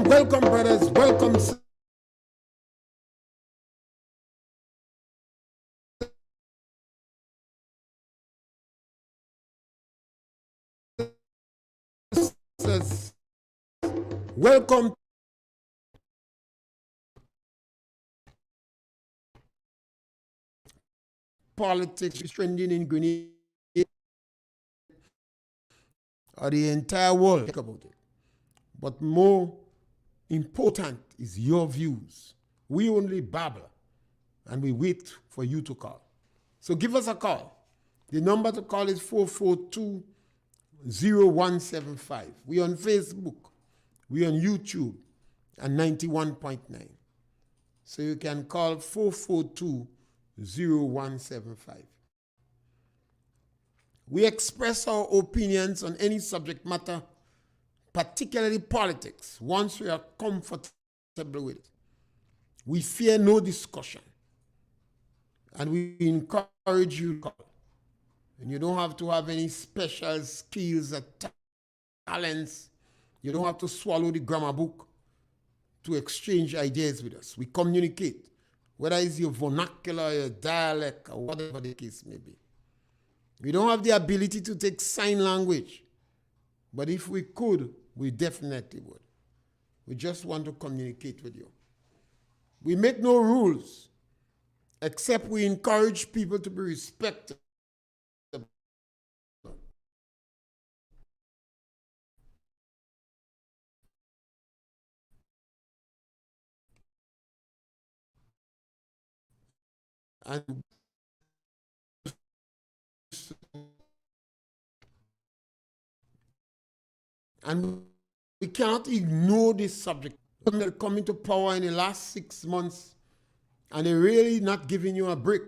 welcome, brothers. Welcome. Sisters. Welcome. Politics is trending in Grenada or the entire world. Think about it. But more important is your views. We only babble and we wait for you to call. So give us a call. The number to call is 442-0175. We on Facebook. We on YouTube and 91.9. So you can call 442-0175. We express our opinions on any subject matter, particularly politics, once we are comfortable with it. We fear no discussion. And we encourage you to call. And you don't have to have any special skills or talents. You don't have to swallow the grammar book to exchange ideas with us. We communicate, whether it's your vernacular, your dialect, or whatever the case may be. We don't have the ability to take sign language, but if we could, we definitely would. We just want to communicate with you. We make no rules, except we encourage people to be respected. And we cannot ignore this subject. They're coming to power in the last 6 months, and they're really not giving you a break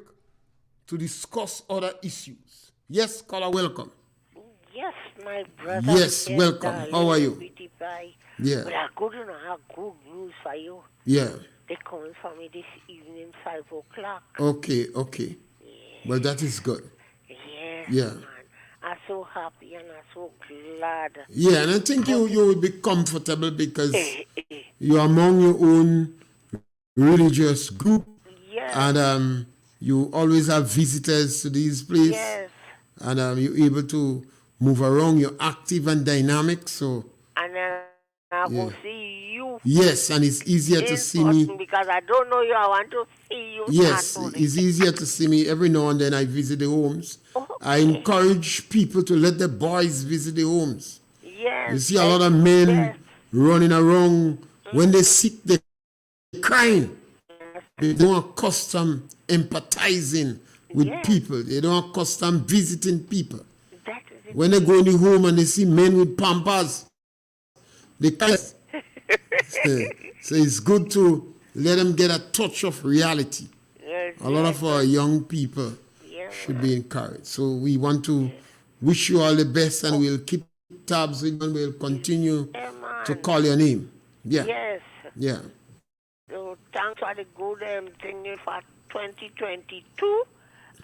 to discuss other issues. Yes, caller, welcome. Yes, my brother. Yes, welcome. How are you? Yeah. But I couldn't have good news for you. Yeah. They're coming for me this evening, 5 o'clock. Okay. Yeah. Well, that is good. Yes, Yeah. man. I'm so happy and I'm so glad. Yeah, and I think you will be comfortable because you're among your own religious group. Yes. And you always have visitors to these places. Yes. And you're able to move around. You're active and dynamic. So. And then I will see you. Yes, and it's easier to see me. Because I don't know you. I want to see you. Yes, it's easier to see me. Every now and then I visit the homes. Okay. I encourage people to let the boys visit the homes. Yes. You see a lot of men running around. When they sick, they're crying. They don't accustom empathizing with people. They don't accustom visiting people. When they go in the home and they see men with pampers, they can't. So it's good to let them get a touch of reality. A lot of our young people should be encouraged. So we want to wish you all the best, and we'll keep tabs with you, and we'll continue to call your name. Yeah. Yes. Yeah. So thanks for the good thing for 2022,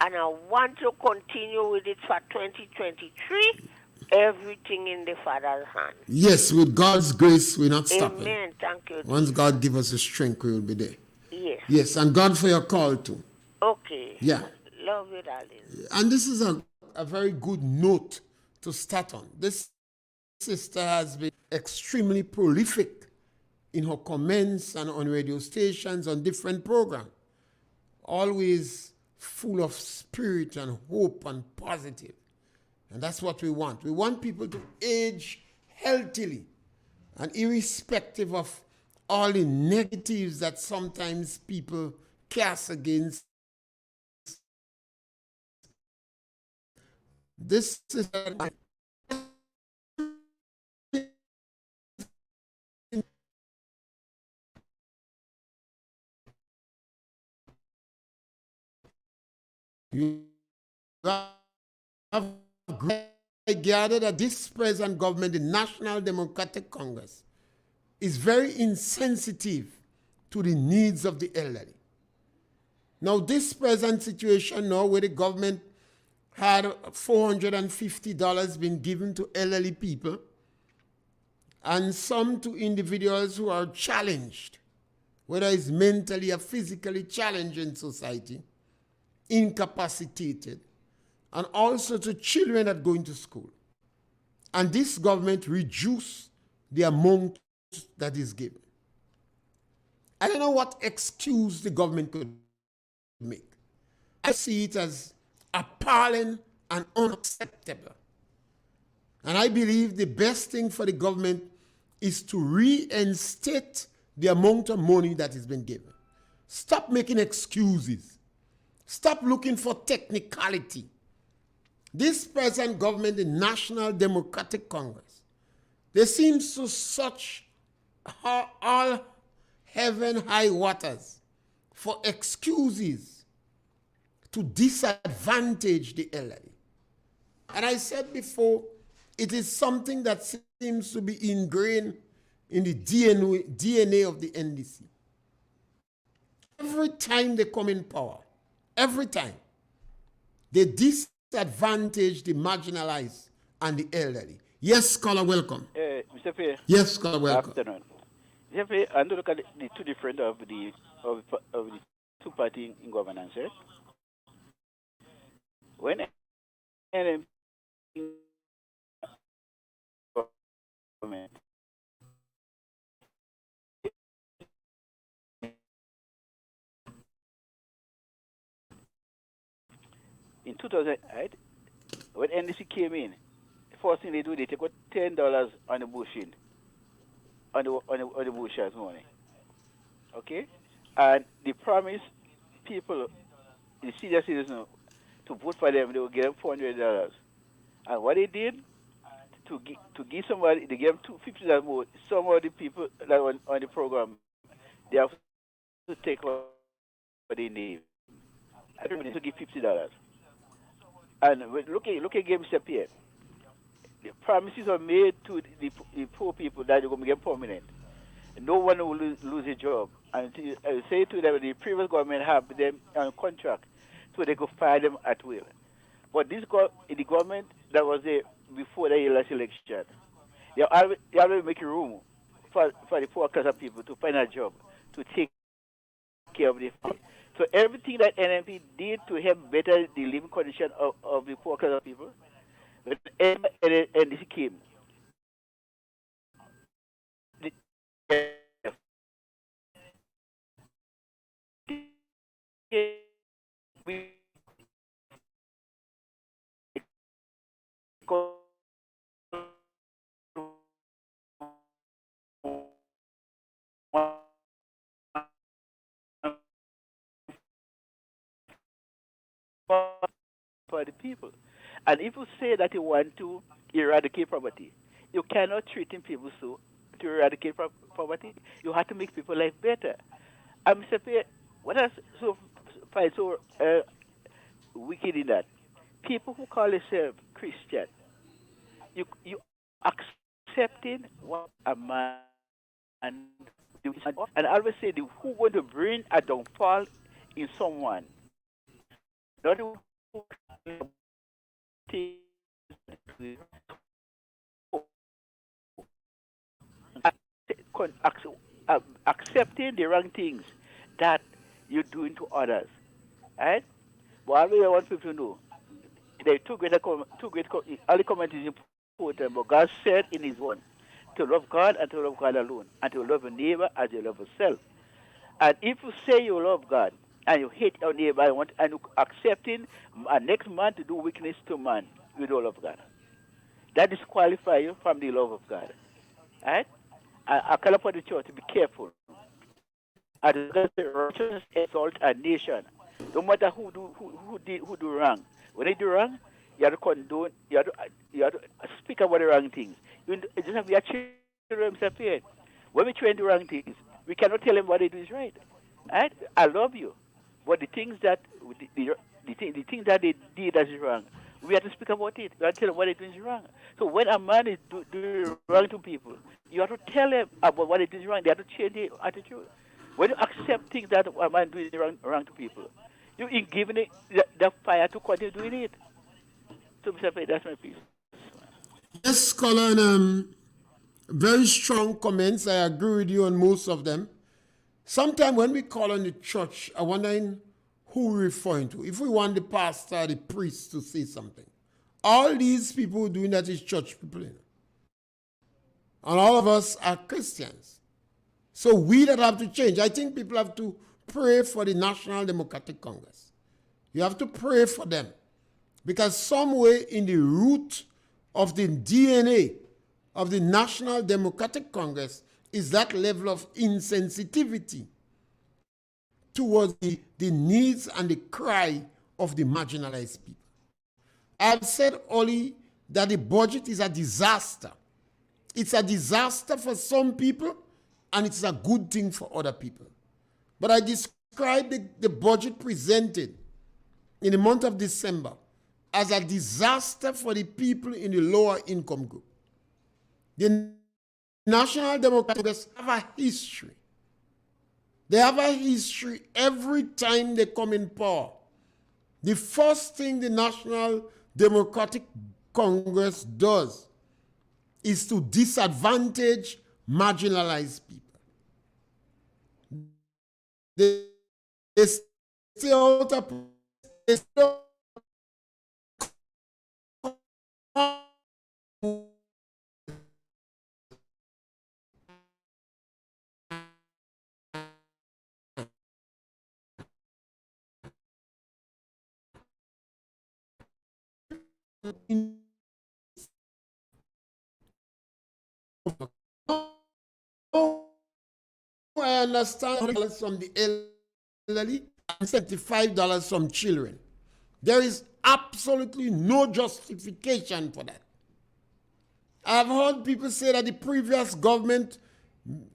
and I want to continue with it for 2023. Everything in the Father's hand. Yes, with God's grace, we're not stopping. Amen. Thank you. Once God gives us the strength, we will be there. Yes. Yes, and God for your call too. Okay. Yeah. Love you, darling. And this is a very good note to start on. This sister has been extremely prolific in her comments and on radio stations, on different programs. Always full of spirit and hope and positive. And that's what we want. We want people to age healthily and irrespective of all the negatives that sometimes people cast against. This is you have gathered that this present government, the National Democratic Congress, is very insensitive to the needs of the elderly. Now, this present situation now where the government had $450 been given to elderly people, and some to individuals who are challenged, whether it's mentally or physically challenged in society, incapacitated, and also to children that go into school. And this government reduced the amount that is given. I don't know what excuse the government could make. I see it as appalling and unacceptable. And I believe the best thing for the government is to reinstate the amount of money that has been given. Stop making excuses. Stop looking for technicality. This present government, the National Democratic Congress, they seem to such all heaven high waters for excuses to disadvantage the elderly. And I said before, it is something that seems to be ingrained in the DNA of the NDC. Every time they come in power, every time, they disadvantage the marginalized and the elderly. Yes, scholar, welcome. Mr. Pierre. Yes, scholar, welcome. Afternoon. Mr. Pierre, and look at the two different of the two parties in governance. Eh? When NMP government in 2008, when NDC came in, the first thing they do, they take out $10 on the bushing, on the bushers money. Okay? And they promise people, the senior citizens, to vote for them, they will give them $400. And what they did, to give somebody, they gave them $50 more. Some of the people that were on the program, they have to take what they need. I don't need to give $50. And look again, Mr. Pierre. The promises are made to the poor people that they're going to get permanent. No one will lose a job. And I say to them, the previous government have them on contract so they could fire them at will. But the government that was there before the last election, they always make room for the poor class of people to find a job, to take care of the family. So everything that NMP did to help better the living condition of the poor class of people, and this came. For the people. And if you say that you want to eradicate poverty, you cannot treat people so to eradicate poverty. You have to make people life better. Mr. Pierre, what else find so wicked in that? People who call themselves Christian, you accepting what a man and I always say who want to bring a downfall in someone. Not who accepting the wrong things that you're doing to others. Right? But I really want people to know there are two great early comment is important, but God said in His word to love God and to love God alone, and to love your neighbor as you love yourself. And if you say you love God and you hate your neighbor and you accepting a next man to do weakness to man, you don't love God. That disqualifies you from the love of God. Right? I call upon the church to be careful. As righteousness exalt a nation. No matter who do wrong. When they do wrong, you have to condone, you have to speak about the wrong things. You just have your children disappeared. When we try to do wrong things, we cannot tell them what they do is right. Right? I love you. But the things that the things that they did that is wrong, we have to speak about it. We have to tell them what they do is wrong. So when a man is doing wrong to people, you have to tell them about what they do is wrong. They have to change their attitude. When you accept things that a man doing wrong to people, you in giving it the fire to continue doing it. So, Mr. Pierre, that's my piece. Yes, Colin, Very strong comments. I agree with you on most of them. Sometimes when we call on the church, I'm wondering who we're referring to. If we want the pastor, the priest to say something. All these people doing that is church people. And all of us are Christians. So we that have to change. I think people have to pray for the National Democratic Congress. You have to pray for them. Because somewhere in the root of the DNA of the National Democratic Congress is that level of insensitivity towards the needs and the cry of the marginalized people. I've said earlier that the budget is a disaster. It's a disaster for some people, and it's a good thing for other people. But I described the budget presented in the month of December as a disaster for the people in the lower income group. The National Democratic Congress have a history. They have a history every time they come in power. The first thing the National Democratic Congress does is to disadvantage marginalized people. They stay out of I understand $100 from the elderly and $75 from children. There is absolutely no justification for that. I've heard people say that the previous government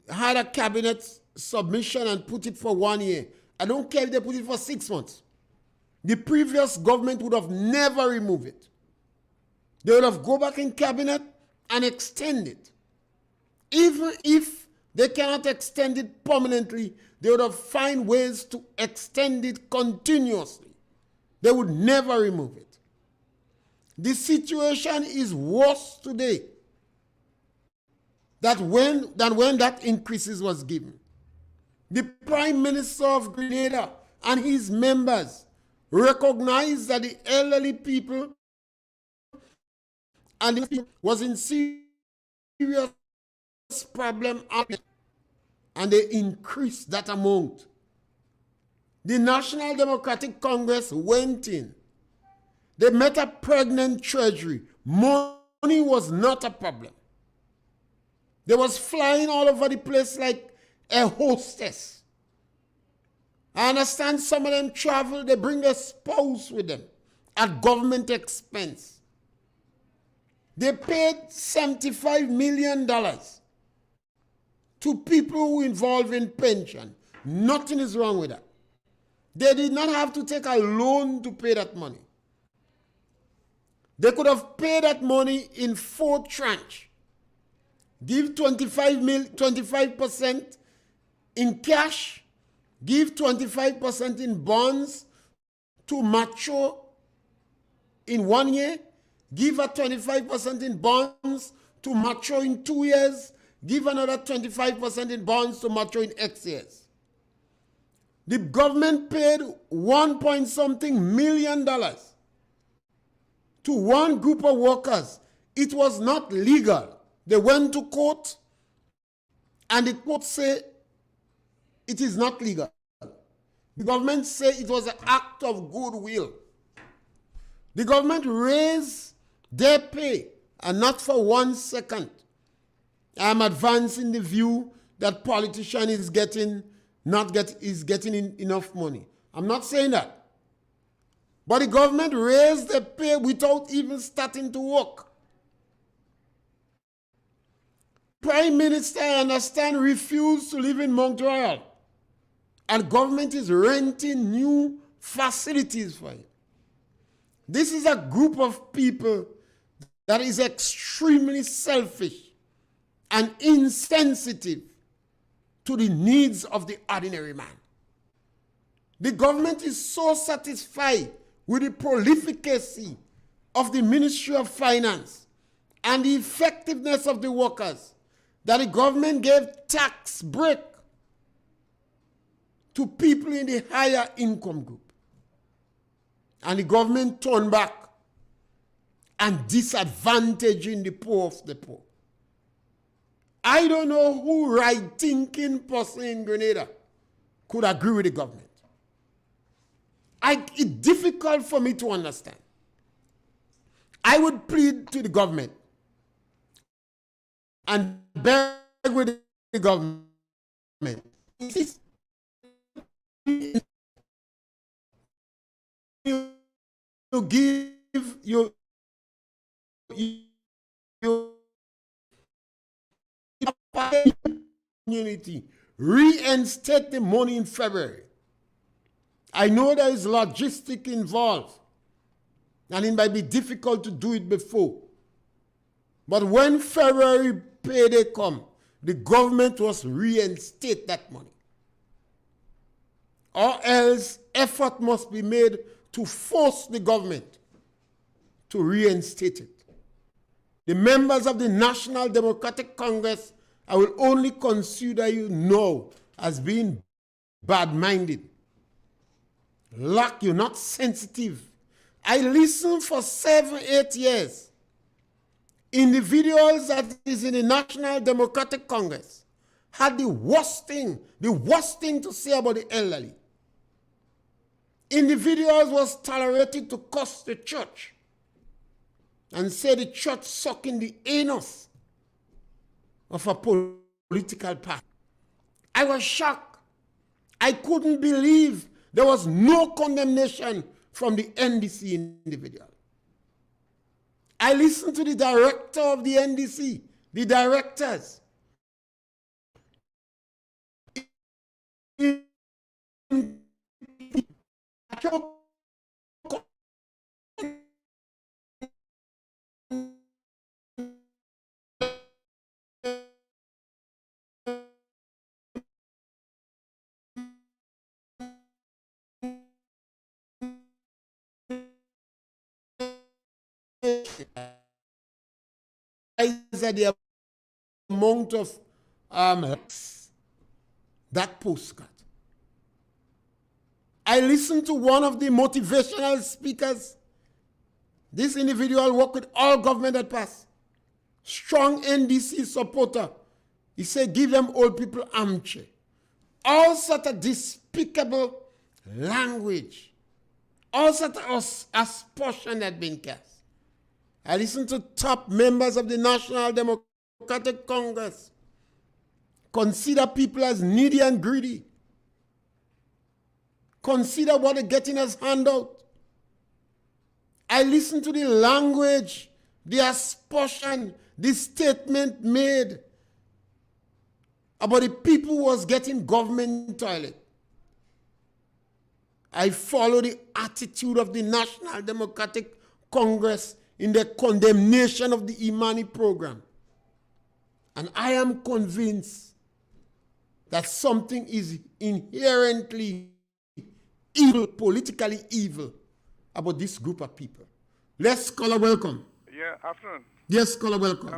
had a cabinet submission and put it for 1 year. I don't care if they put it for 6 months. The previous government would have never removed it. They would have go back in cabinet and extend it. Even if they cannot extend it permanently, they would have find ways to extend it continuously. They would never remove it. The situation is worse today than when that increases was given. The Prime Minister of Grenada and his members recognized that the elderly people and the people was in serious problem and they increased that amount. The National Democratic Congress went in. They met a pregnant treasury. Money was not a problem. They was flying all over the place like a hostess. I understand some of them travel, they bring their spouse with them at government expense. They paid $75 million to people who involved in pension. Nothing is wrong with that. They did not have to take a loan to pay that money. They could have paid that money in 4 tranches. Give 25% in cash, give 25% in bonds to mature in 1 year, give a 25% in bonds to mature in 2 years, give another 25% in bonds to mature in X years. The government paid $1 million to one group of workers. It was not legal. They went to court and the court said it is not legal. The government said it was an act of goodwill. The government raised their pay and not for 1 second. I'm advancing the view that politician is getting enough money. I'm not saying that. But the government raised their pay without even starting to work. Prime Minister, I understand, refused to live in Montreal. And government is renting new facilities for him. This is a group of people that is extremely selfish and insensitive to the needs of the ordinary man. The government is so satisfied with the prolificacy of the Ministry of Finance and the effectiveness of the workers that the government gave tax break to people in the higher income group. And the government turned back and disadvantaging the poor of the poor. I don't know who right-thinking person in Grenada could agree with the government. It's difficult for me to understand. I would plead to the government and beg with the government. You give your community, reinstate the money in February. I know there is logistic involved, and it might be difficult to do it before. But when February payday come, the government must reinstate that money. Or else effort must be made to force the government to reinstate it. The members of the National Democratic Congress, I will only consider you now as being bad-minded. You're not sensitive. I listened for 7-8 years. Individuals that is in the National Democratic Congress had the worst thing to say about the elderly. Individuals was tolerated to curse the church and say the church sucking the anus of a political party. I was shocked. I couldn't believe there was no condemnation from the NDC individual. I listened to the director of the NDC, the directors. The amount of that postcard. I listened to one of the motivational speakers. This individual worked with all government that passed. Strong NDC supporter. He said, give them old people armchair. All sort of despicable language. All sort of aspersion had been cast. I listened to top members of the National Democratic Congress consider people as needy and greedy. Consider what they're getting as handout. I listened to the language, the aspersion, the statement made about the people who was getting government toilet. I follow the attitude of the National Democratic Congress in their condemnation of the Imani program. And I am convinced that something is inherently evil, politically evil, about this group of people. Let's Scholar, welcome. Yeah, afternoon. Yes, Scholar, welcome.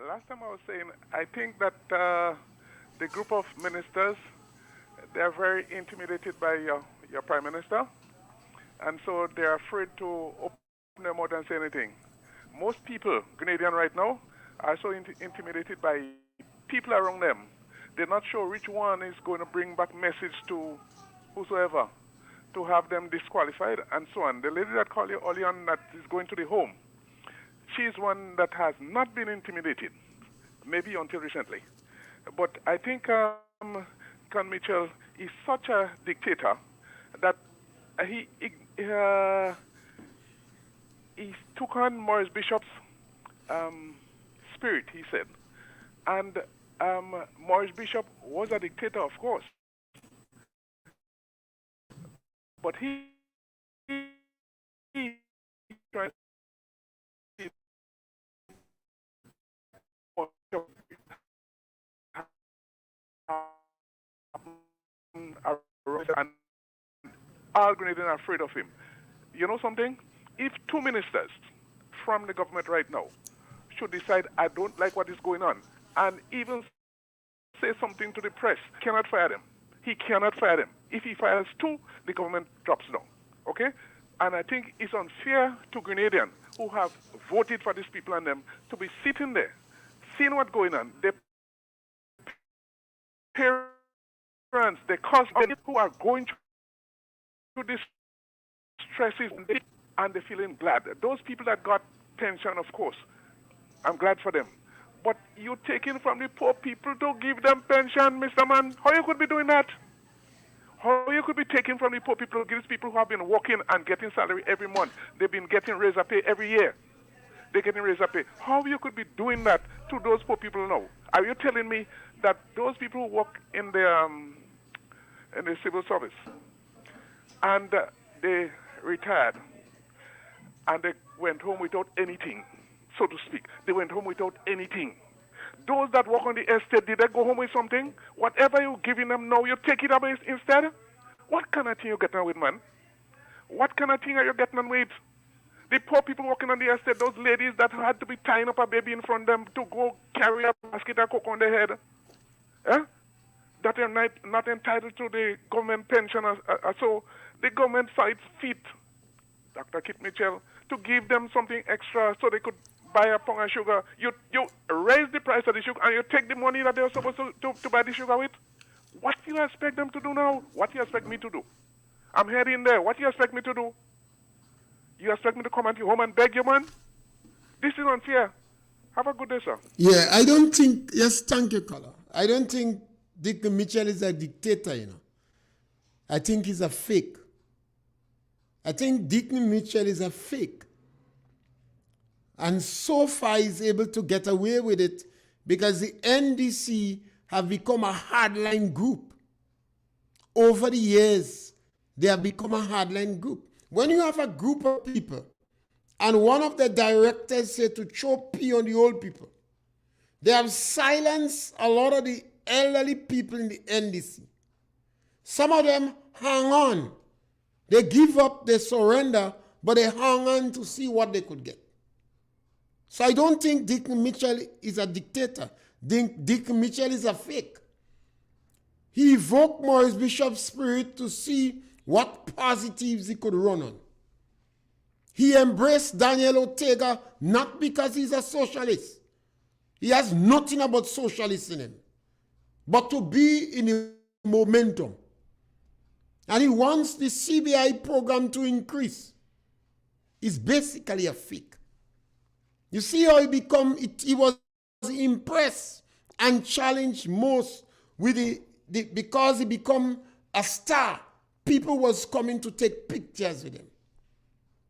Last time I was saying, I think that the group of ministers, they are very intimidated by your Prime Minister, and so they're afraid to open their mouth and say anything. Most people, Canadian right now, are so intimidated by people around them. They're not sure which one is going to bring back message to whosoever to have them disqualified and so on. The lady that called you earlier on that is going to the home, she's one that has not been intimidated, maybe until recently. But I think Con Mitchell is such a dictator that he took on Maurice Bishop's spirit, he said. And Maurice Bishop was a dictator, of course. But he tried and all Grenadians are afraid of him. You know something? If two ministers from the government right now should decide, I don't like what is going on, and even say something to the press, cannot fire them. He cannot fire them. If he fires 2, the government drops down. Okay? And I think it's unfair to Grenadians who have voted for these people and them to be sitting there, seeing what's going on. Their parents, their cousins who are going through these stresses and they're feeling glad. Those people that got pension, of course, I'm glad for them. But you taking from the poor people to give them pension, Mr. Man, how you could be doing that? How you could be taking from the poor people to give these people who have been working and getting salary every month? They've been getting raise of pay every year. They're getting raise of pay. How you could be doing that to those poor people now? Are you telling me that those people who work in the civil service and they retired and they went home without anything, so to speak. They went home without anything. Those that work on the estate, did they go home with something? Whatever you're giving them now, you take it away instead? What kind of thing you getting on with, man? What kind of thing are you getting on with? The poor people working on the estate, those ladies that had to be tying up a baby in front of them to go carry a basket of cocoa on their head, that are not entitled to the government pension. So the government fights fit, Dr. Kit Mitchell, to give them something extra so they could buy a pound of sugar. You raise the price of the sugar and you take the money that they're supposed to buy the sugar with. What do you expect them to do now? What do you expect me to do? I'm heading there. What do you expect me to do? You expect me to come at you home and beg you, man? This is unfair. Have a good day, sir. Yeah, I don't think, yes, thank you, caller. I don't think Dick Mitchell is a dictator, you know. I think he's a fake. I think Dick Mitchell is a fake. And so far he's able to get away with it because the NDC have become a hardline group. Over the years, they have become a hardline group. When you have a group of people and one of the directors said to throw pee on the old people, they have silenced a lot of the elderly people in the NDC. Some of them hang on. They give up, they surrender, but they hang on to see what they could get. So I don't think Dick Mitchell is a dictator. Dick Mitchell is a fake. He evoked Maurice Bishop's spirit to see what positives he could run on. He embraced Daniel Ortega not because he's a socialist. He has nothing about socialists in him, but to be in the momentum. And he wants the CBI program to increase. It's basically a fake. You see how he was impressed and challenged most with because he become a star. People was coming to take pictures with him.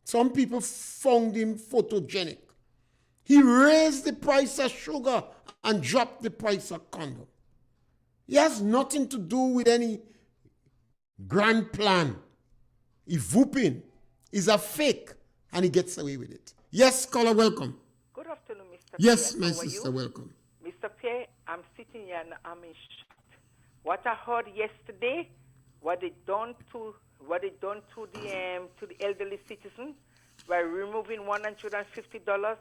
Some people found him photogenic. He raised the price of sugar and dropped the price of condom. He has nothing to do with any grand plan. He's whooping. He's a fake and he gets away with it. Yes, caller, welcome. Good afternoon, Mr. Yes, Pierre. my sister, welcome. Mr. Pierre, I'm sitting here and I'm in shock. What I heard yesterday, what they done to the elderly citizens by removing $150,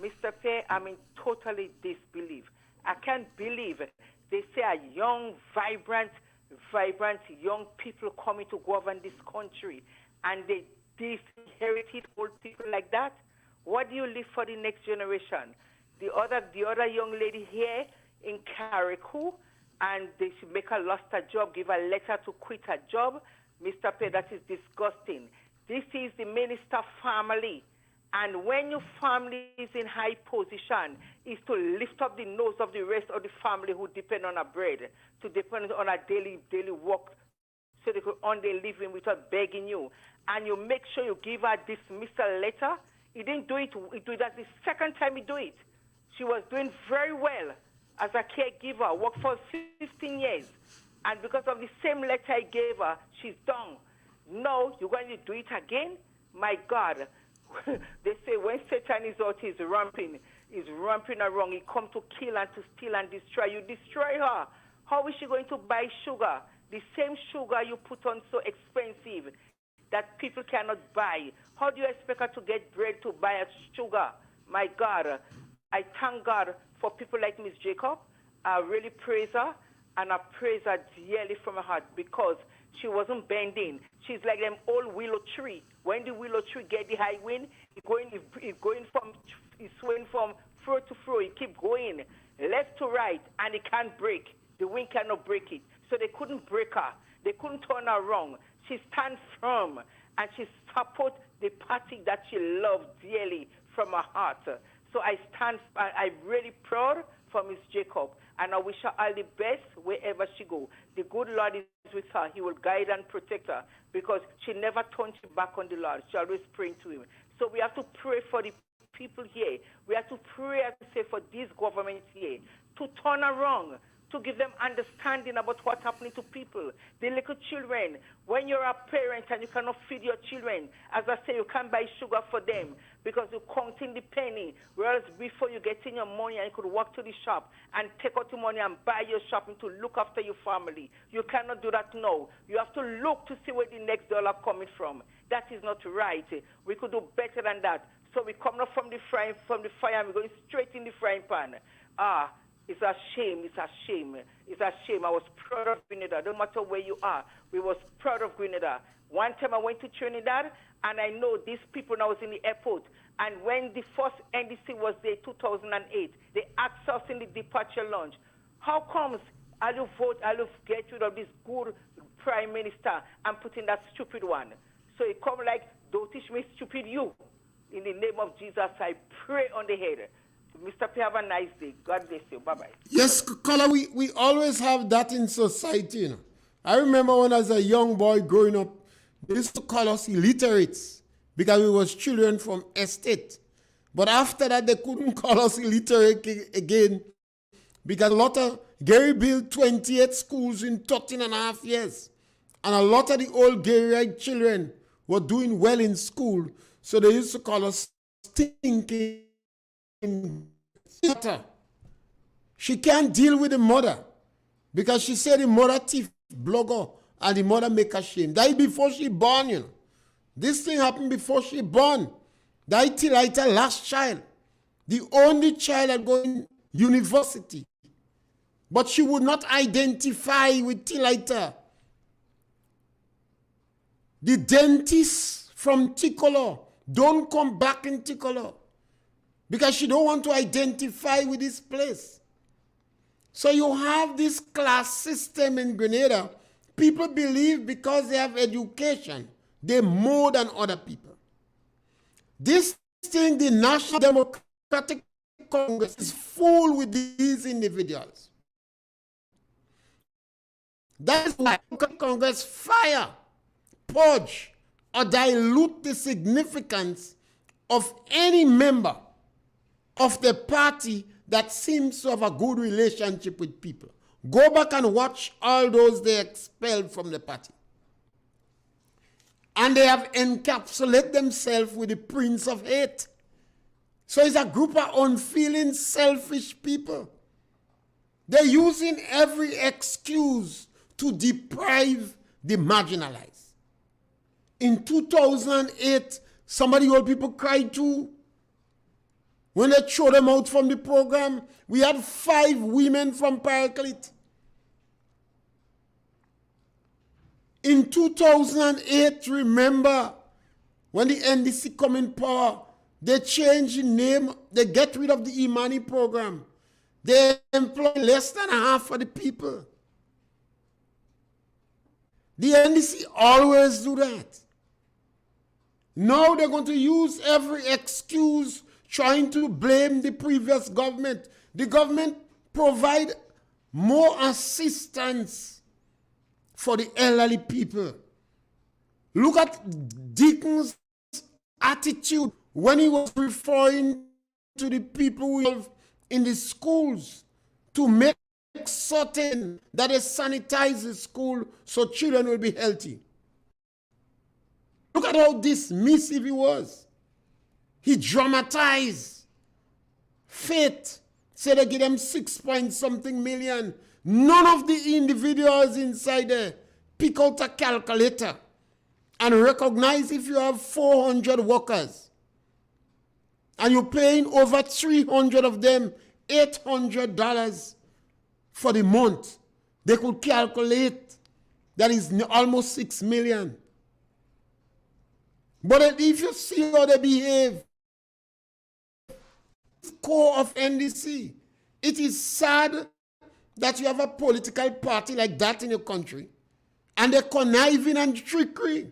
Mr. Pierre, I'm in totally disbelief. I can't believe it. They say a young, vibrant young people coming to govern this country, and they disinherited old people like that. What do you leave for the next generation? The other young lady here in Carriacou, and they should make her lost her job, give her a letter to quit her job. Mr. Pierre, that is disgusting. This is the minister family. And when your family is in high position, is to lift up the nose of the rest of the family who depend on a bread, to depend on a daily work, so they could earn their living without begging you. And you make sure you give her dismissal letter. He didn't do it. That's the second time he do it. She was doing very well as a caregiver, worked for 15 years. And because of the same letter I gave her, she's done. No, you're going to do it again? My God. They say when Satan is out, he's ramping around. He come to kill and to steal and destroy. You destroy her. How is she going to buy sugar? The same sugar you put on so expensive that people cannot buy. How do you expect her to get bread to buy a sugar? My God. I thank God for people like Miss Jacob. I really praise her. and I praise her dearly from my heart because she wasn't bending. She's like them old willow tree. When the willow tree get the high wind, it's swaying from fro to fro. It keep going left to right, and it can't break. The wind cannot break it. So they couldn't break her. They couldn't turn her wrong. She stands firm, and she supports the party that she loves dearly from her heart. So I'm really proud for Miss Jacob, and I wish her all the best wherever she go. The good Lord is with her. He will guide and protect her because she never turns her back on the Lord. She always praying to him. So we have to pray for the people here. We have to pray and say for this government here to turn around, to give them understanding about what's happening to people. The little children, when you're a parent and you cannot feed your children, as I say, you can't buy sugar for them because you're counting the penny, whereas before you get in your money and you could walk to the shop and take out the money and buy your shopping to look after your family. You cannot do that now. You have to look to see where the next dollar coming from. That is not right. We could do better than that. So we come up from the fire and we're going straight in the frying pan. It's a shame. It's a shame. It's a shame. I was proud of Grenada. No matter where you are, we was proud of Grenada. One time I went to Trinidad, and I know these people now was in the airport. And when the first NDC was there, 2008, they asked us in the departure lounge, how comes I'll vote, I'll get rid of this good prime minister and put in that stupid one? So it come like, don't teach me stupid you. In the name of Jesus, I pray on the head. Mr. Pierre, have a nice day. God bless you. Bye-bye. Yes, Kola, we always have that in society. You know. I remember when I was a young boy growing up, they used to call us illiterates because we was children from estate. But after that, they couldn't call us illiterate again because a lot of, Gary built 28 schools in 13 and a half years. And a lot of the old Garyite children were doing well in school. So they used to call us stinking. She can't deal with the mother because she said the mother thief blogger and the mother make her shame. That before she born, you know. This thing happened before she born. That till like her last child. The only child that going university. But she would not identify with Tilita. The dentist from Ticolor don't come back in Ticolor because she don't want to identify with this place. So you have this class system in Grenada. People believe because they have education, they're more than other people. This thing, the National Democratic Congress is full with these individuals. That is why Congress fire, purge, or dilute the significance of any member of the party that seems to have a good relationship with people. Go back and watch all those they expelled from the party. And they have encapsulated themselves with the Prince of Hate. So it's a group of unfeeling, selfish people. They're using every excuse to deprive the marginalized. In 2008, somebody old people cried too. When they threw them out from the program, we had 5 women from Paraclete. In 2008, remember, when the NDC come in power, they changed the name, they get rid of the Imani program. They employ less than half of the people. The NDC always do that. Now they're going to use every excuse trying to blame the previous government. The government provide more assistance for the elderly people. Look at Deacon's attitude when he was referring to the people who live in the schools to make certain that they sanitize the school so children will be healthy. Look at how dismissive he was. He dramatized. Faith said they give them 6 point something million. None of the individuals inside there pick out a calculator and recognize if you have 400 workers and you're paying over 300 of them $800 for the month. They could calculate that is almost 6 million. But if you see how they behave, core of NDC, it is sad that you have a political party like that in your country, and they're conniving and trickery.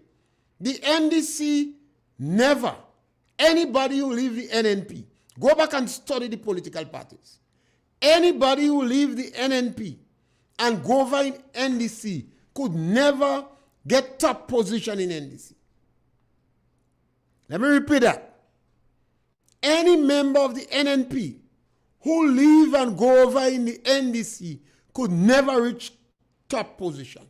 The NDC never, anybody who leave the NNP, go back and study the political parties. Anybody who leave the NNP and go over in NDC could never get top position in NDC. Let me repeat that. Any member of the NNP who leave and go over in the NDC could never reach top position.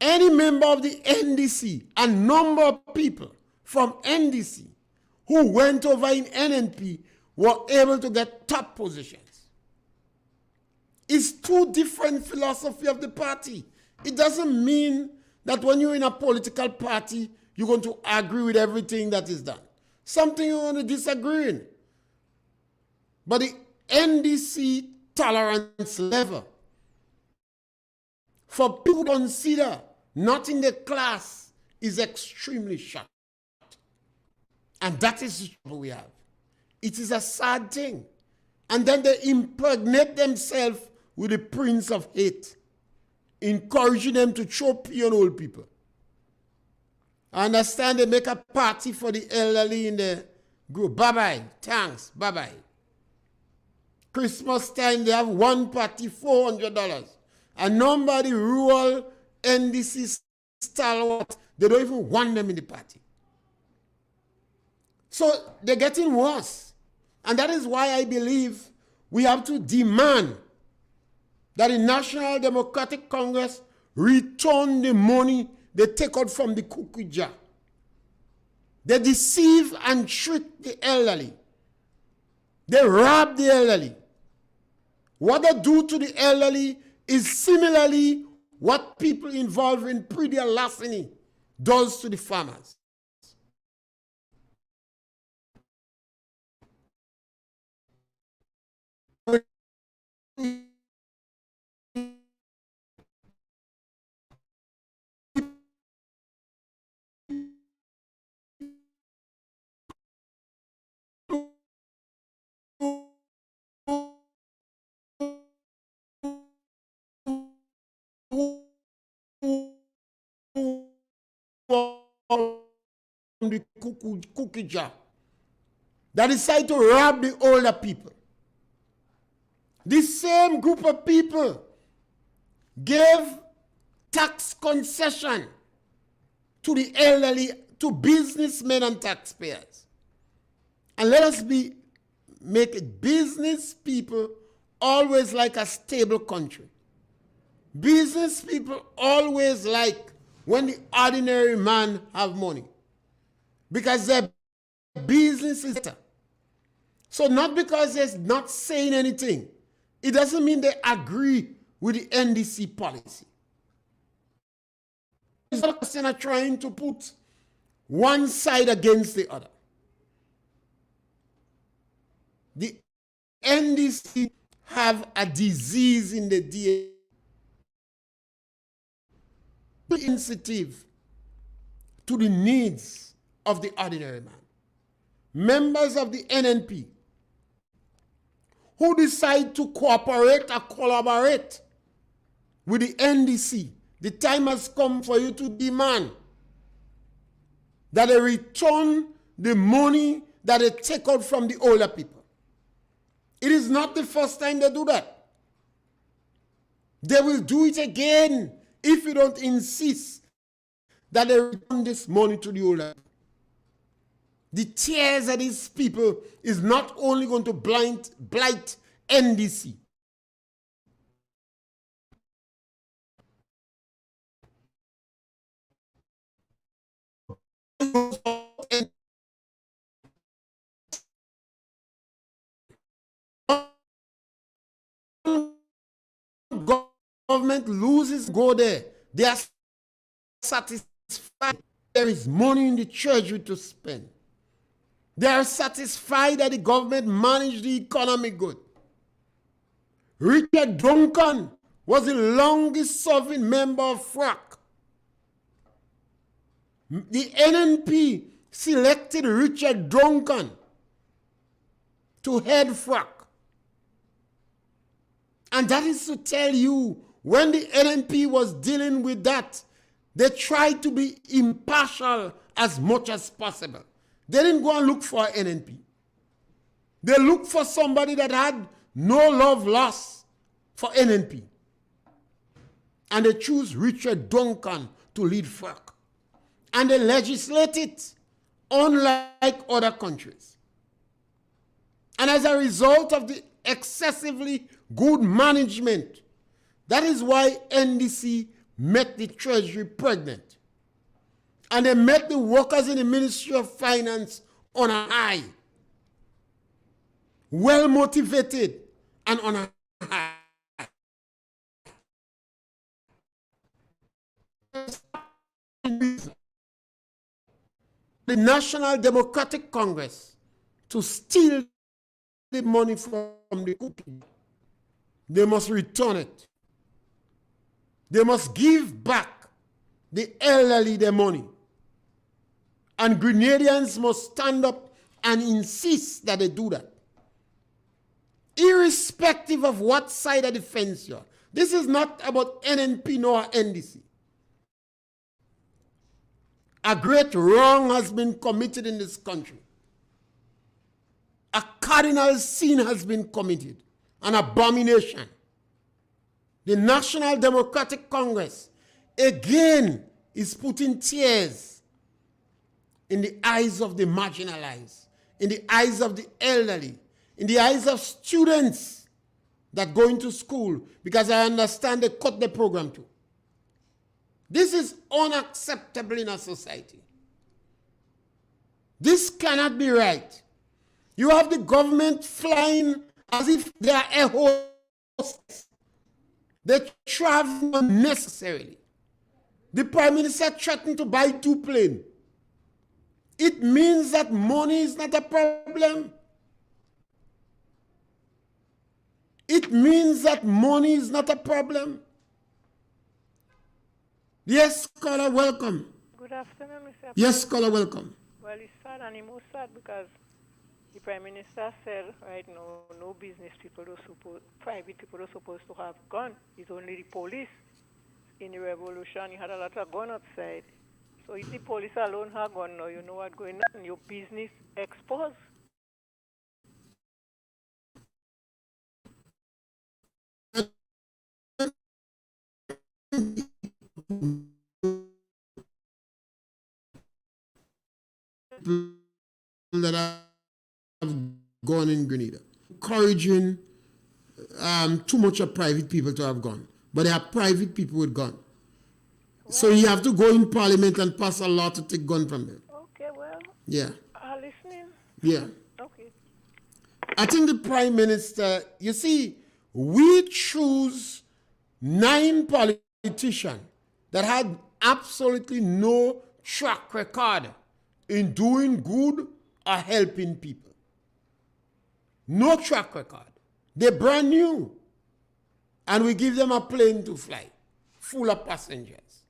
Any member of the NDC, a number of people from NDC who went over in NNP were able to get top positions. It's two different philosophies of the party. It doesn't mean that when you're in a political party, you're going to agree with everything that is done. Something you're going to disagree in. But the NDC tolerance level for people to consider not in the class is extremely short. And that is the trouble we have. It is a sad thing. And then they impregnate themselves with the prince of hate, encouraging them to choke on old people. I understand they make a party for the elderly in the group. Bye-bye. Thanks. Bye-bye. Christmas time, they have one party, $400. A number of the rural NDC stalwart, they don't even want them in the party. So they're getting worse. And that is why I believe we have to demand that the National Democratic Congress return the money they take out from the cookie jar. They deceive and trick the elderly. They rob the elderly. What they do to the elderly is similarly what people involved in predial larceny does to the farmers. The cookie jar that decide to rob the older people. This same group of people gave tax concession to the elderly, to businessmen and taxpayers. And let us make it business people always like a stable country. Business people always like when the ordinary man have money, because their business is better. So not because they're not saying anything, it doesn't mean they agree with the NDC policy. They're trying to put one side against the other. The NDC have a disease in the DNA. Sensitive to the needs of the ordinary man. Members of the NNP who decide to cooperate or collaborate with the NDC, the time has come for you to demand that they return the money that they take out from the older people. It is not the first time they do that. They will do it again if you don't insist that they return this money to the older. The tears of these people is not only going to blight NDC. Government loses, go there. They are satisfied there is money in the treasury to spend. They are satisfied that the government managed the economy good. Richard Duncan was the longest serving member of FRAC. The NNP selected Richard Duncan to head FRAC. And that is to tell you, when the NNP was dealing with that, they tried to be impartial as much as possible. They didn't go and look for an NNP. They looked for somebody that had no love lost for NNP. And they choose Richard Duncan to lead FRAC. And they legislate it, unlike other countries. And as a result of the excessively good management, that is why NDC met the Treasury pregnant. And they met the workers in the Ministry of Finance on a high. Well motivated and on a high. The National Democratic Congress to steal the money from the people. They must return it. They must give back the elderly their money. And Grenadians must stand up and insist that they do that. Irrespective of what side of the fence you're. This is not about NNP nor NDC. A great wrong has been committed in this country. A cardinal sin has been committed. An abomination. The National Democratic Congress again is putting tears in the eyes of the marginalized, in the eyes of the elderly, in the eyes of students that go into school, because I understand they cut the program too. This is unacceptable in our society. This cannot be right. You have the government flying as if they are air hostess. They travel unnecessarily. The Prime Minister threatened to buy 2 planes. It means that money is not a problem. It means that money is not a problem. Yes, caller, welcome. Good afternoon, Mr. Yes, caller, welcome. Well, it's sad and it's more sad because the Prime Minister said right now no business people are supposed, private people are supposed to have guns. It's only the police. In the revolution, you had a lot of guns outside. So if the police alone have guns now, you know what's going on. Your business exposed. That have gone in Grenada, encouraging too much of private people to have gone, but there are private people with gun. So you have to go in Parliament and pass a law to take gun from them. Okay, well. Yeah. Listening. Yeah. Okay. I think the Prime Minister, you see, we choose 9 politicians that had absolutely no track record in doing good or helping people. No track record. They're brand new. And we give them a plane to fly, full of passengers.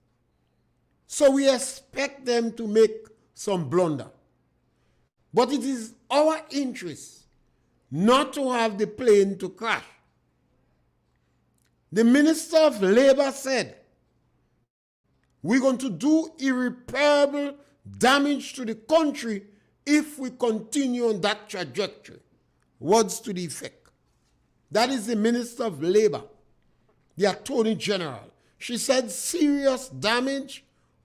So we expect them to make some blunder. But it is our interest not to have the plane to crash. The Minister of Labor said, we're going to do irreparable damage to the country if we continue on that trajectory. Words to the effect. That is the Minister of Labor, the Attorney General. She said serious damage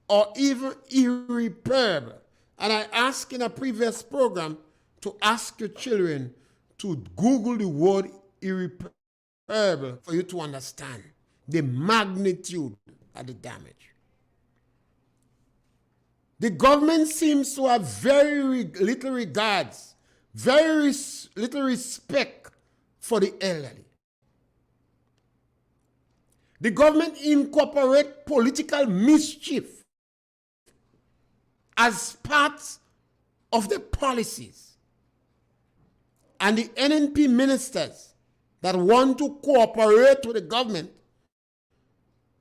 or even irreparable. And I asked in a previous program to ask your children to Google the word irreparable for you to understand the magnitude of the damage. The government seems to have very little regards, very little respect for the elderly. The government incorporates political mischief as part of the policies. And the NNP ministers, that want to cooperate with the government,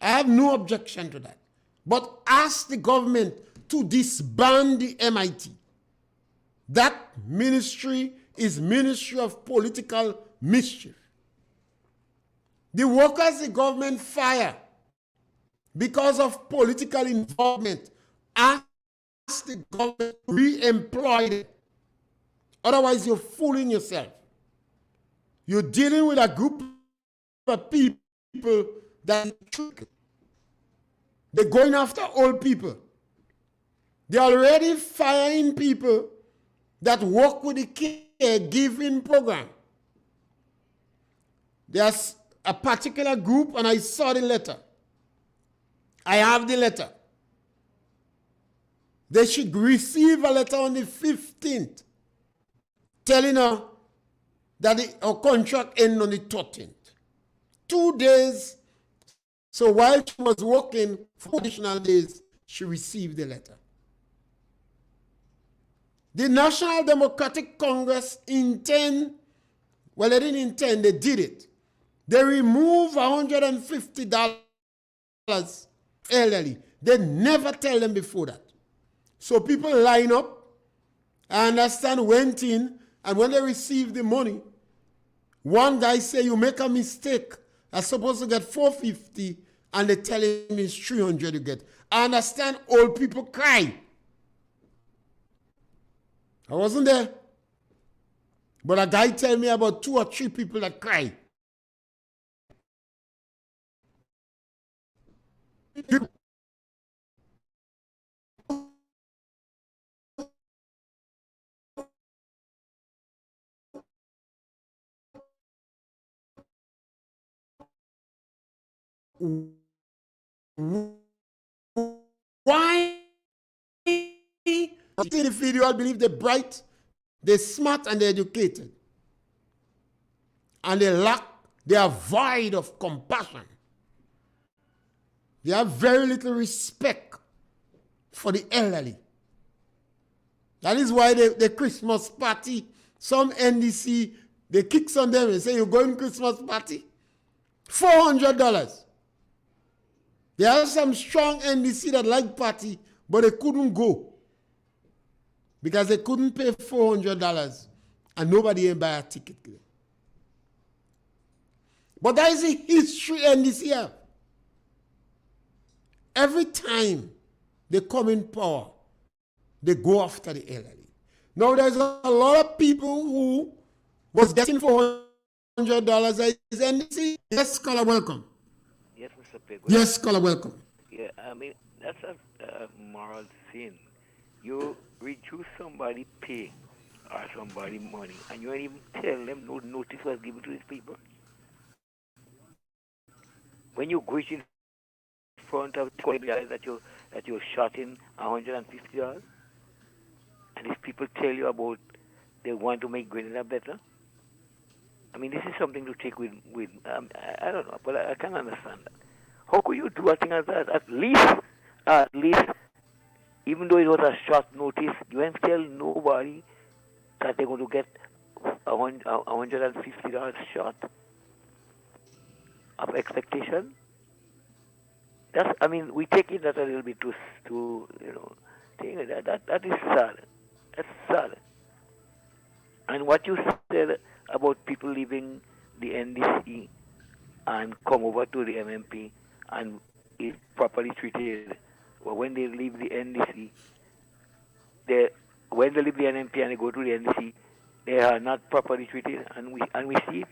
I have no objection to that. But ask the government to disband the MIT. That ministry is Ministry of Political Mischief. The workers the government fire because of political involvement, ask the government to re-employ them. Otherwise, you're fooling yourself. You're dealing with a group of people that trick. They're going after old people. They're already firing people that work with the caregiving program. There's a particular group, and I saw the letter. I have the letter. They should receive a letter on the 15th telling her that her contract ends on the 13th. 2 days. So while she was working 4 additional days, she received the letter. The National Democratic Congress they didn't intend, they did it. They removed $150 elderly. They never tell them before that. So people line up, I understand, went in, and when they received the money, one guy said, you make a mistake. I'm supposed to get $450, and they tell him it's $300 you get. I understand old people cry. I wasn't there. But a guy tell me about 2 or 3 people that cry. Why? The individual believe they're bright, they're smart, and they're educated. And they are void of compassion. They have very little respect for the elderly. That is why the Christmas party, some NDC, they kick on them and say, you're going Christmas party? $400. There are some strong NDC that like party, but they couldn't go. Because they couldn't pay $400 and nobody ain't buy a ticket. But that is the history NDC have. Every time they come in power, they go after the elderly. Now there's a lot of people who was getting $400 as NDC. Yes, caller, welcome. Yes, Mr. Pig. Yes, caller, welcome. Yeah, I mean, that's a moral sin. You reduce somebody pay or somebody money, and you don't even tell them no notice was given to these people. When you go in front of the guys that you're shot in $150, and these people tell you about they want to make Grenada better. I mean, this is something to take with I don't know, but I can't understand that. How could you do a thing like that? At least, even though it was a short notice, you can't tell nobody that they're going to get $150 short of expectation. That's, I mean, we take it that a little bit to that is sad. That's sad. And what you said about people leaving the NDC and come over to the MMP and is properly treated, well, when they leave the NDC, when they leave the NMP and they go to the NDC, they are not properly treated, and we see it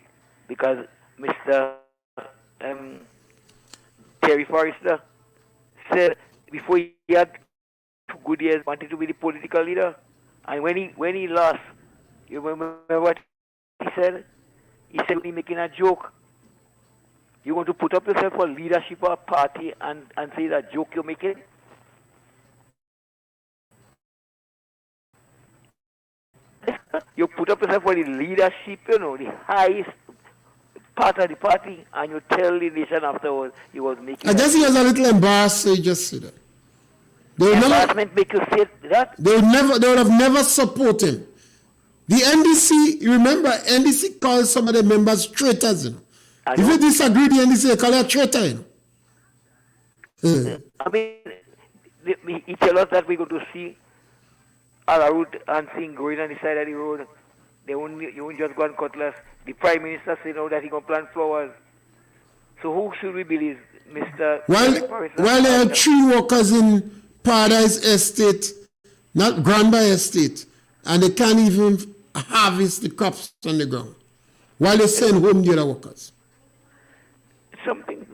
because Mr. Terry Forrester said before he had 2 good years wanted to be the political leader, and when he lost, you remember what he said? He said he's making a joke. You want to put up yourself for leadership of a party and say that joke you're making? You put up yourself for the leadership, the highest part of the party, and you tell the nation afterwards he was making. I guess he was a little embarrassed, so he just said that. Embarrassment make you say that? They would have never support him The NDC, you remember, NDC calls some of the members traitors. You know. If you disagree, the NDC, they call you a traitor. You know. I mean, he tell us that we're going to see all the road and thing going on the side of the road. You won't just go and cutlass. The Prime Minister said now that he going to plant flowers. So who should we believe, Mr. While there are 3 workers in Paradise Estate, not Granby Estate, and they can't even harvest the crops on the ground, while they send home the other workers. Something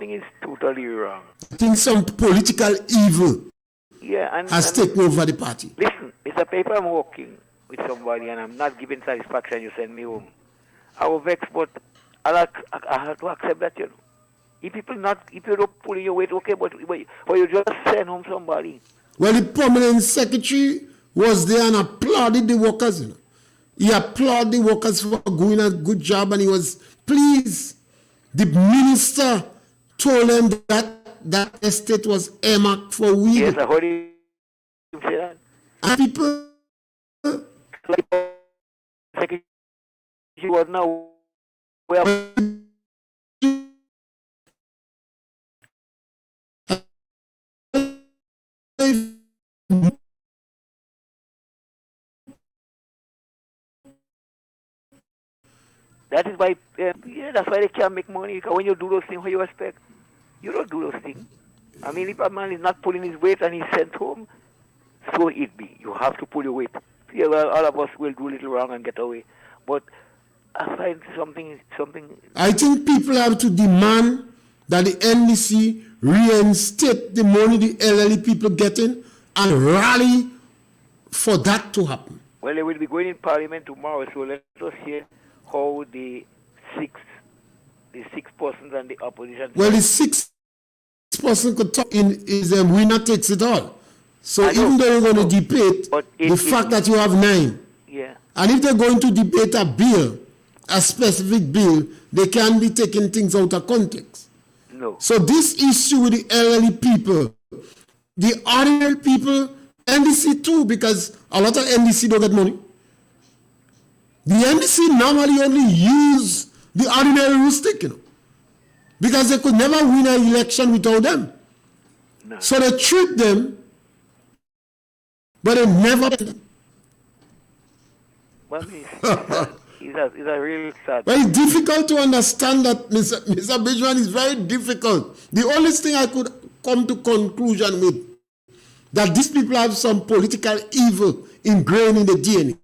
is totally wrong. I think some political evil has taken over the party. Listen, it's a paper I'm working with somebody and I'm not giving satisfaction, you send me home. I was vexed, but I have to accept that, you know. If you don't pull in your weight, okay, but you just send home somebody. Well, the permanent secretary was there and applauded the workers, you know. He applauded the workers for doing a good job and he was pleased. The minister told them that estate was earmarked for weed. Yes, I heard him say that. And people... Secretary was now... Well, that is why, that's why they can't make money. Because when you do those things, what you expect? You don't do those things. I mean, if a man is not pulling his weight and he's sent home, so it be. You have to pull your weight. Yeah, well, all of us will do a little wrong and get away. But I find something. I think people have to demand that the NDC reinstate the money the elderly people getting and rally for that to happen. Well, they will be going in Parliament tomorrow, so let us hear how the six persons and the opposition... Well, the 6 person could talk in is a winner takes it all. So even though you're going to debate the fact that you have 9, and if they're going to debate a bill, a specific bill, they can be taking things out of context. No. So this issue with the elderly people, the ordinary people, NDC too, because a lot of NDC don't get money. The NDC normally only use the ordinary rustic, you know, because they could never win an election without them. No. So they treat them, but they never. Well, it's a real sad. But it's difficult to understand that, Mr. Bridgman, is very difficult. The only thing I could come to conclusion with, that these people have some political evil ingrained in the DNA.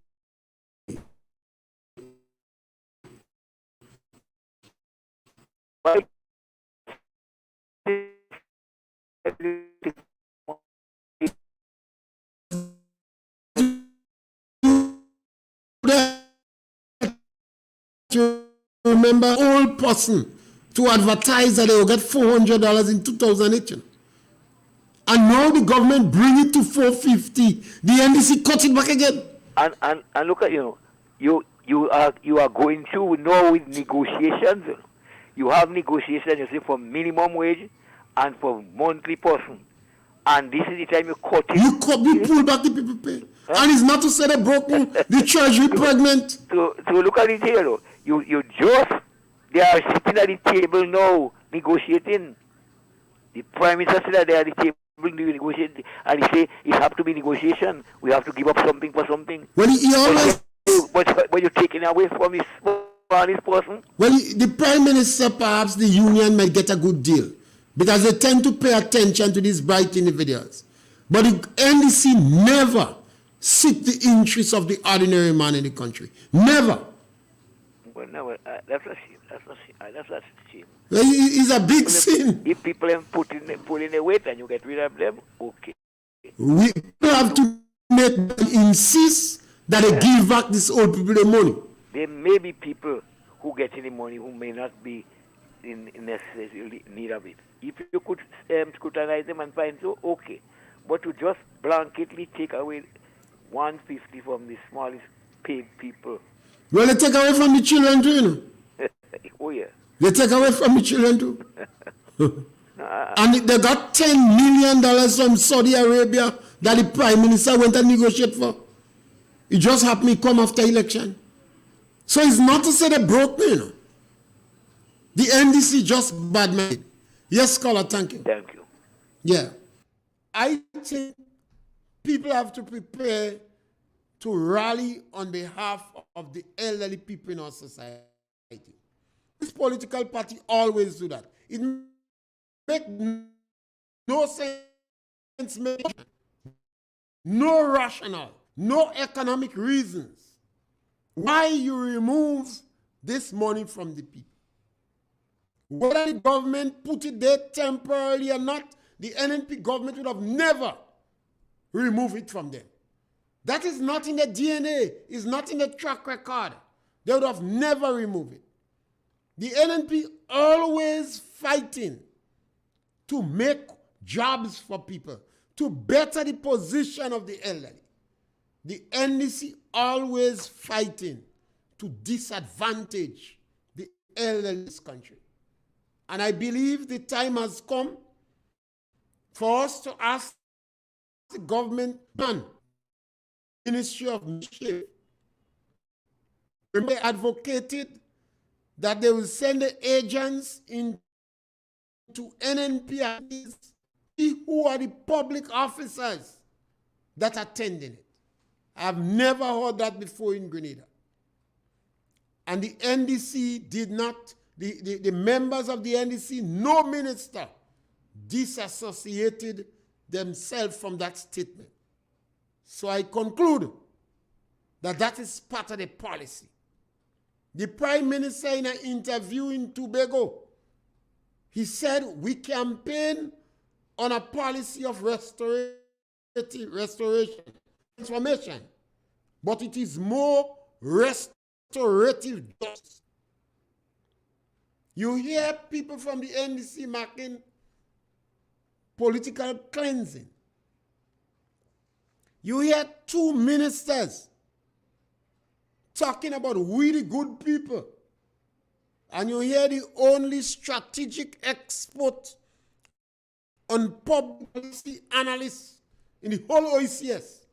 To remember old person to advertise that they will get $400 in 2018. And now the government bring it to $450. The NDC cut it back again. And look at you are going through now with negotiations. You have negotiations, you say, for minimum wage and for monthly person. And this is the time you cut it. You pull back the people pay. Huh? And it's not to say they're broken, the treasury pregnant. So look at it here, though. They are sitting at the table now, negotiating. The Prime Minister said that they are at the table negotiating. And he say, it have to be negotiation. We have to give up something for something. Well, he always... But you're taking away from this person? Well, the Prime Minister, perhaps the union might get a good deal, because they tend to pay attention to these bright individuals. But the NDC never seek the interests of the ordinary man in the country. Never. Well, no, that's a shame. That's a shame. Well, it's a big sin. If people are pulling the weight and you get rid of them, okay. We have to insist that they give back these old people their money. There may be people who get any money who may not be in necessarily need of it. If you could scrutinize them and find so, okay. But to just blanketly take away 150 from the smallest paid people. Well, they take away from the children too, you know. Oh, yeah. They take away from the children too. And they got $10 million from Saudi Arabia that the Prime Minister went and negotiate for. It just happened to come after election. So it's not to say they broke me, you know. The NDC just bad-minded. Yes, scholar, thank you. Thank you. Yeah. I think people have to prepare to rally on behalf of the elderly people in our society. This political party always do that. It makes no sense, no rational, no economic reasons why you remove this money from the people. Whether the government put it there temporarily or not, the NNP government would have never removed it from them. That is not in the DNA, it's not in the track record. They would have never removed it. The NNP always fighting to make jobs for people, to better the position of the elderly. The NDC always fighting to disadvantage the elderly in this country. And I believe the time has come for us to ask the government and Ministry of Mischief. They advocated that they will send the agents into NNP who are the public officers that are attending it. I've never heard that before in Grenada. And the NDC did not, the members of the NDC, no minister, disassociated themselves from that statement. So I conclude that that is part of the policy. The Prime Minister, in an interview in Tobago, he said, we campaign on a policy of restoration, transformation, but it is more restorative justice. You hear people from the NDC making political cleansing. You hear two ministers talking about we the good people. And you hear the only strategic expert on public policy analysts in the whole OECS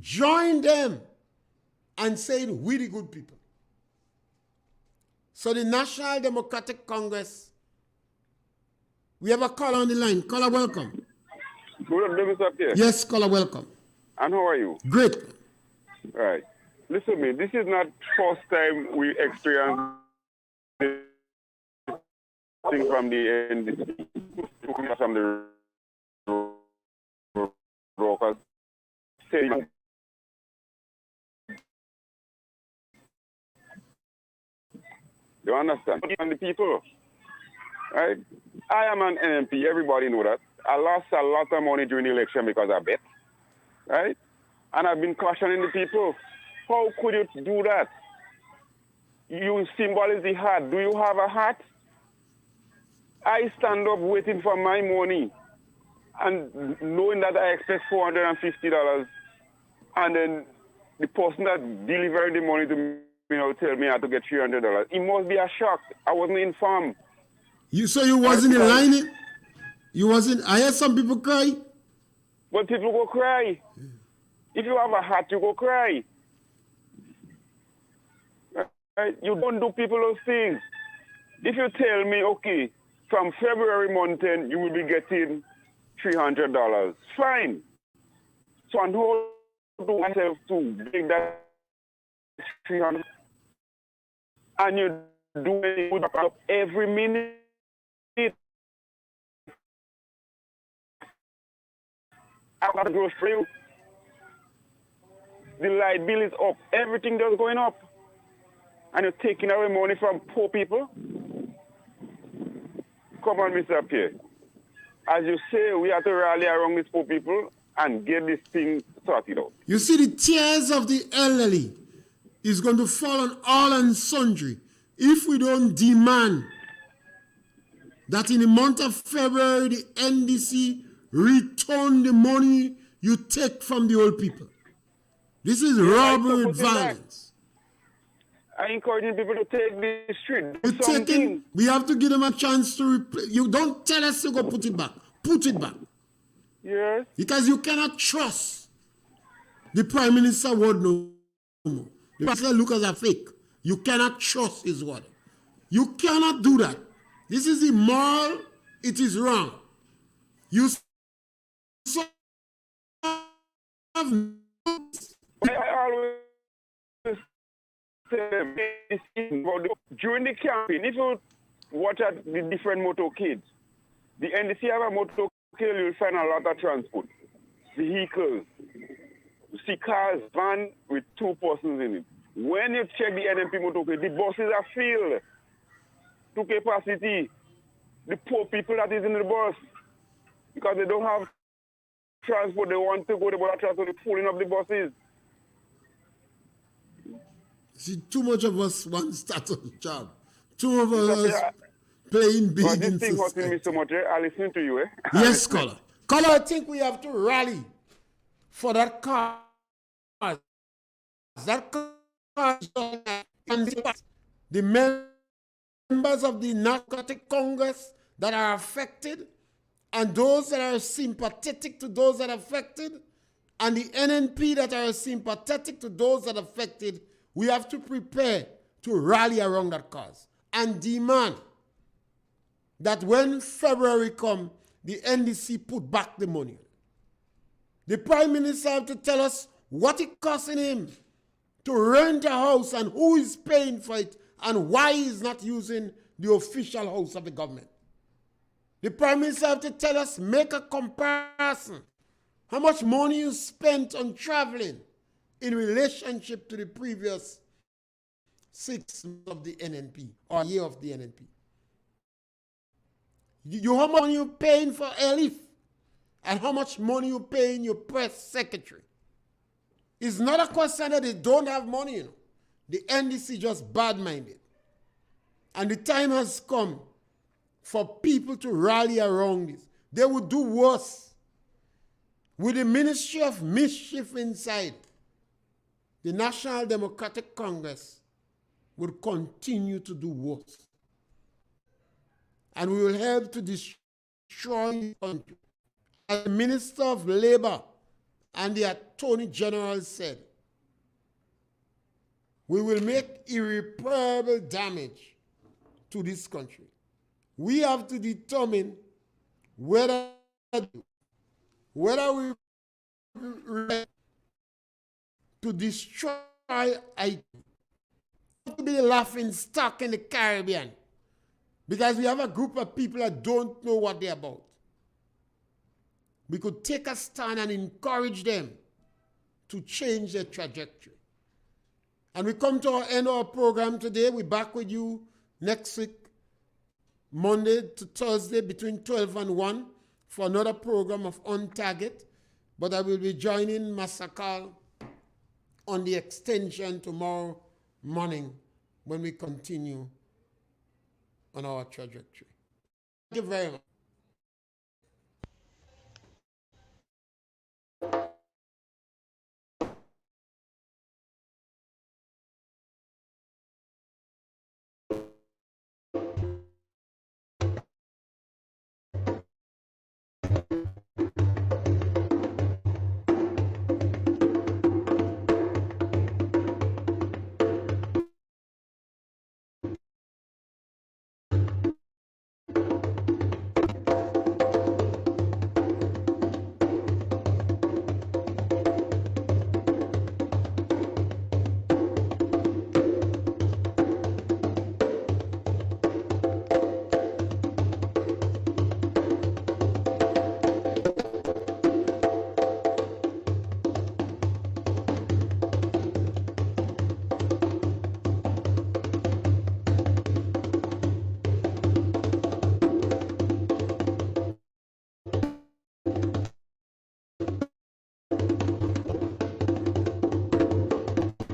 join them and saying we the good people. So the National Democratic Congress, we have a caller on the line. Caller, welcome. Good evening, Mr. Pierre. Yes, caller, welcome. And how are you? Great. Right. Listen to me, this is not first time we experience this thing from the NDC, from the brokers, saying you understand? And the people, right? I am an NMP, everybody know that. I lost a lot of money during the election because I bet, right? And I've been cautioning the people. How could you do that? You symbolize the heart. Do you have a heart? I stand up waiting for my money and knowing that I expect $450, and then the person that delivering the money to me, tell me I have to get $300. It must be a shock. I wasn't informed. So you wasn't in line? You wasn't? I heard some people cry. But people go cry. If you have a heart, you go cry. Right? You don't do people those things. If you tell me, okay, from February month 10, you will be getting $300, fine. So I know to myself to bring that $300, and you do it every minute. I got to go through. The light bill is up. Everything is going up. And you're taking away money from poor people? Come on, Mr. Pierre. As you say, we have to rally around these poor people and get this thing sorted out. You see, the tears of the elderly is going to fall on all and sundry if we don't demand that in the month of February, the NDC return the money you take from the old people. This is robbery and violence. I encourage people to take the street. We have to give them a chance to replace. You don't tell us to go put it back. Put it back. Yes. Because you cannot trust The Prime Minister word no more. The President look as a fake. You cannot trust his word. You cannot do that. This is immoral. It is wrong. You have I always say during the campaign, if you watch at the different motor kids, the NDC have a motor kill, you'll find a lot of transport, vehicles. You see cars, van with 2 persons in it. When you check the NMP motor kill, the buses are filled to capacity. The poor people that is in the bus, because they don't have transport, they want to go to the transport, they're pulling up the buses. See, too much of us want to start a job. Too much of us playing big But this in thing hurting me society. so much, I listen to you, eh? Yes, Scholar. Scholar, I think we have to rally for that cause. That cause, and the members of the Narcotic Congress that are affected, and those that are sympathetic to those that are affected, and the NNP that are sympathetic to those that are affected, we have to prepare to rally around that cause and demand that when February comes, the NDC put back the money. The Prime Minister have to tell us what it costing him to rent a house and who is paying for it and why he is not using the official house of the government. The Prime Minister have to tell us, make a comparison. How much money you spent on traveling in relationship to the previous 6 months of the NNP or year of the NNP. How much money you paying for Elif and how much money you paying your press secretary. It's not a question that they don't have money, you know. The NDC just bad-minded. And the time has come for people to rally around this. They would do worse. With the Ministry of Mischief inside, the National Democratic Congress would continue to do worse. And we will help to destroy the country. As the Minister of Labor and the Attorney General said, we will make irreparable damage to this country. We have to determine whether we to destroy Haiti, to be the laughing stock in the Caribbean, because we have a group of people that don't know what they're about. We could take a stand and encourage them to change their trajectory. And we come to our end of our program today. We're back with you next week, Monday to Thursday, between 12 and 1 for another program of On Target. But I will be joining Masakal on the extension tomorrow morning when we continue on our trajectory. Thank you very much.